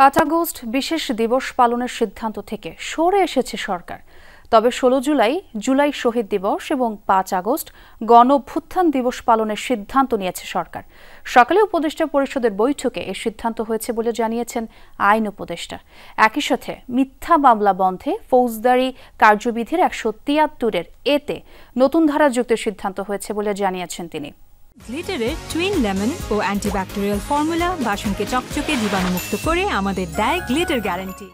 5 August বিশেষ দিবস পালনের সিদ্ধান্ত থেকে সরে এসেছে সরকার। তবে 16 জুলাই শহীদ দিবস এবং 5 আগস্ট গণ অভ্যুত্থান দিবস পালনের সিদ্ধান্ত নিয়েছে সরকার। সকালে উপদেষ্টা পরিষদের বৈঠকে এই সিদ্ধান্ত হয়েছে বলে জানিয়েছেন আইন উপদেষ্টা। একই সাথে মিথ্যা মামলা বন্ধে ফৌজদারি কার্যবিধির 173-এর এতে নতুন ধারা যুক্তের সিদ্ধান্ত হয়েছে বলে জানিয়েছেন তিনি। গ্লিটারের টুইন লেমন ও অ্যান্টিব্যাকটেরিয়াল ফর্মুলা বাসনকে চকচকে জীবাণুমুক্ত করে আমাদের দেয় গ্লিটার গ্যারান্টি।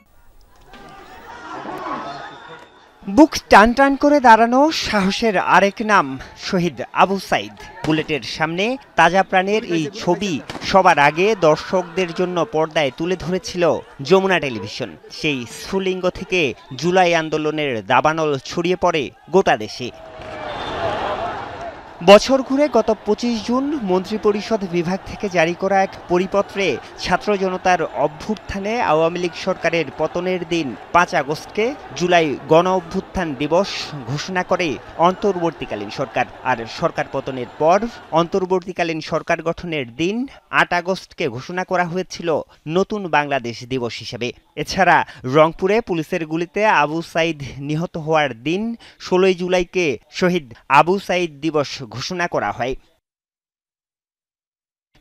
বুক টান টান করে দাঁড়ানো সাহসের আরেক নাম শহীদ আবু সাইদ। বুলেটের সামনে তাজা প্রাণের এই ছবি সবার আগে দর্শকদের জন্য পর্দায় তুলে ধরেছিল যমুনা টেলিভিশন। সেই স্ফুলিঙ্গ থেকে জুলাই আন্দোলনের দাবানল ছড়িয়ে পড়ে গোটা দেশে। বছর ঘুরে গত 25 জুন মন্ত্রিপরিষদ বিভাগ থেকে জারি করা এক পরিপত্রে ছাত্র জনতার অভ্যুত্থানে আওয়ামী লীগ সরকারের পতনের দিন 5 আগস্টকে জুলাই গণ অভ্যুত্থান দিবস ঘোষণা করে অন্তর্বর্তীকালীন সরকার। আর সরকার পতনের পর অন্তর্বর্তীকালীন সরকার গঠনের দিন 8 আগস্টকে ঘোষণা করা হয়েছিল নতুন বাংলাদেশ দিবস হিসেবে। এছাড়া রংপুরে পুলিশের গুলিতে আবু সাইদ নিহত হওয়ার দিন 16 জুলাইকে শহীদ আবু সাইদ দিবস ঘোষণা করা হয়।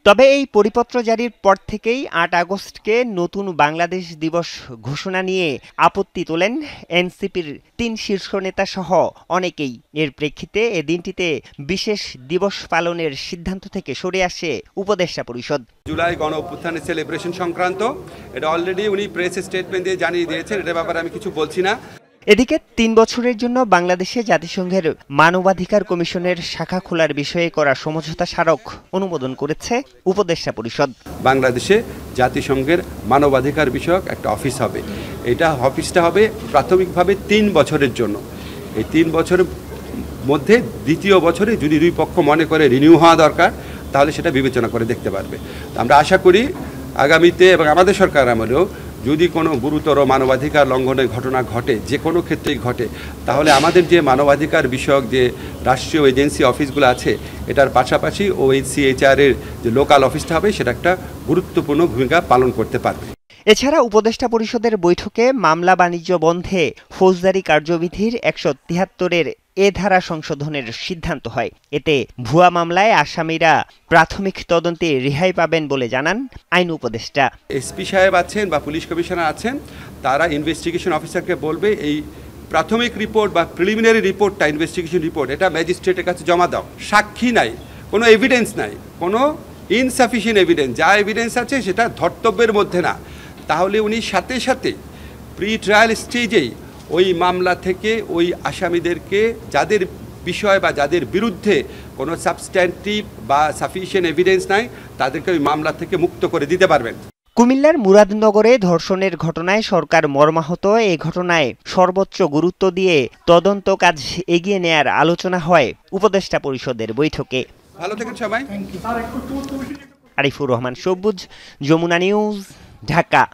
তবে এই পরিপত্র জারির পর থেকেই 8 আগস্টকে নতুন বাংলাদেশ দিবস ঘোষণা নিয়ে আপত্তি তোলেন এনসিপির 3 শীর্ষ নেতা সহ অনেকেই। এর প্রেক্ষিতে এ দিনটিতে বিশেষ দিবস পালনের সিদ্ধান্ত থেকে সরে আসে উপদেষ্টা পরিষদ। জুলাই গণ অভ্যুত্থানের সেলিব্রেশন সংক্রান্ত এটা অলরেডি উনি প্রেস স্টেটমেন্ট দিয়ে জানিয়ে দিয়েছেন, এটার ব্যাপারে আমি কিছু বলছি না। এদিকে 3 বছরের জন্য বাংলাদেশে জাতিসংঘের মানবাধিকার কমিশনের শাখা খোলার বিষয়ে করা সমঝোতা স্মারক অনুমোদন করেছে উপদেষ্টা পরিষদ। বাংলাদেশে জাতিসংঘের মানবাধিকার বিষয়ক একটা অফিস হবে। এটা অফিসটা হবে প্রাথমিকভাবে 3 বছরের জন্য। এই 3 বছরের মধ্যে দ্বিতীয় বছরে যদি দুই পক্ষ মনে করে রিনিউ হওয়া দরকার তাহলে সেটা বিবেচনা করে দেখতে পারবে। আমরা আশা করি আগামীতে এবং আমাদের সরকার আমলেও যদি কোনো গুরুতর মানবাধিকার লঙ্ঘনের ঘটনা ঘটে, যে কোনো ক্ষেত্রেই ঘটে, তাহলে আমাদের যে মানবাধিকার বিষয়ক যে রাষ্ট্রীয় এজেন্সি অফিসগুলো আছে এটার পাশাপাশি OHCHR এর যে লোকাল অফিসটা হবে সেটা একটা গুরুত্বপূর্ণ ভূমিকা পালন করতে পারবে। এছাড়া উপদেষ্টা পরিষদের বৈঠকে মামলা বাণিজ্য বন্ধে ফৌজদারি কার্যবিধির 173-এর এ ধারা সংশোধনের সিদ্ধান্ত হয়। এতে ভুয়া মামলায় আসামিরা প্রাথমিক তদন্তে রেহাই পাবেন বলে জানান আইন উপদেষ্টা। এসপি সাহেব আছেন বা পুলিশ কমিশনার আছেন, তারা ইনভেস্টিগেশন অফিসারকে বলবে এই প্রাথমিক রিপোর্ট বা প্রিলিমিনারি রিপোর্টটা, ইনভেস্টিগেশন রিপোর্ট, এটা ম্যাজিস্ট্রেটের কাছে জমা দাও। সাক্ষী নাই, কোনো এভিডেন্স নাই, কোনো ইনসাফিসিয়েন্ট এভিডেন্স, যা এভিডেন্স আছে সেটা ধর্তব্যের মধ্যে না, তাহলে উনি সাথে সাথে প্রি ট্রায়াল স্টেজেই ওই মামলা থেকে ওই আসামিদেরকে যাদের বিষয় বা যাদের বিরুদ্ধে কোনো সাবস্ট্যান্টিভ বা সাফিসিয়েন্ট এভিডেন্স নাই তাদেরকে ওই মামলা থেকে মুক্ত করে দিতে পারবেন। কুমিল্লার মুরাদনগরে ধর্ষণের ঘটনায় সরকার মর্মাহত। এই ঘটনায় সর্বোচ্চ গুরুত্ব দিয়ে তদন্ত কাজ এগিয়ে নেয়ার আলোচনা হয় উপদেষ্টা পরিষদের বৈঠকে। ভালো থাকেন সবাই। আরিফুর রহমান সবুজ, যমুনা নিউজ, ঢাকা।